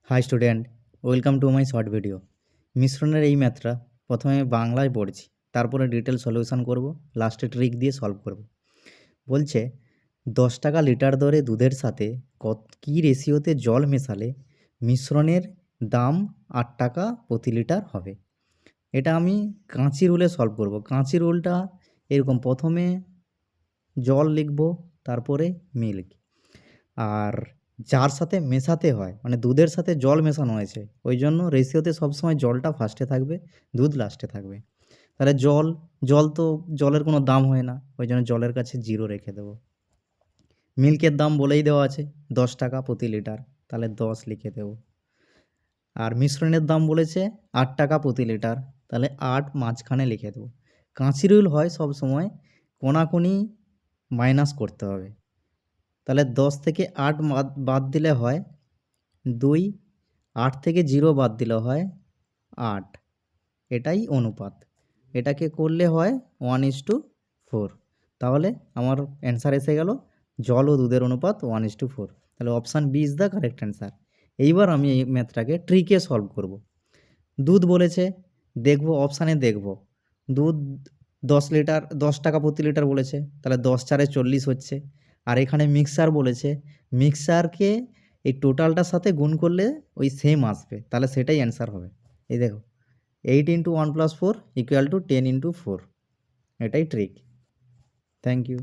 High student, welcome to my short video. মিশ্রণের এই ম্যাথটা প্রথমে বাংলায় পড়ছি, তারপরে ডিটেল সলিউশন করব, লাস্টে ট্রিক দিয়ে সলভ করব। বলছে 10 টাকা লিটার দরে দুধের সাথে কী রেশিওতে জল মেশালে মিশ্রণের দাম 8 টাকা প্রতি লিটার হবে। এটা আমি কাঁচি রুলে সলভ করব। কাঁচি রুলটা এরকম, প্রথমে জল লিখব, তারপরে মিল্ক। আর যার সাথে মেশাতে হয়, মানে দুধের সাথে জল মেশানো হয়েছে, ওই জন্য রেশিওতে সবসময় জলটা ফার্স্টে থাকবে, দুধ লাস্টে থাকবে। তাহলে জল তো জলের কোনো দাম হয় না, ওই জন্য জলের কাছে 0 রেখে দেবো। মিল্কের দাম বলেই দেওয়া আছে 10 টাকা প্রতি লিটার, তাহলে 10 লিখে দেবো। আর মিশ্রণের দাম বলেছে 8 টাকা প্রতি লিটার, তাহলে 8 মাঝখানে লিখে দেবো। কাঁচি রুল হয় সব সময় কোনাকুনি মাইনাস করতে হবে। তাহলে 10 থেকে 8 বাদ দিলে হয় 2, 8 থেকে 0 বাদ দিলে হয় 8। এটাই অনুপাত, এটাকে করলে হয় 1:4। তাহলে আমার অ্যান্সার এসে গেল জল ও দুধের অনুপাত 1:4। তাহলে option B is the correct answer. এইবার আমি এই ম্যাথটাকে ট্রিকে সলভ করব। দুধ বলেছে, দেখব অপশানে, দেখব দুধ 10 টাকা প্রতি লিটার বলেছে, তাহলে 10 4 40 হচ্ছে। আর এখানে মিক্সার বলেছে, মিক্সারকে এই টোটালটার সাথে গুণ করলে ওই সেম আসবে, তাহলে সেটাই অ্যান্সার হবে। এই দেখো 8 × 1 + 4 = 10 × 4, এটাই ট্রিক। Thank you.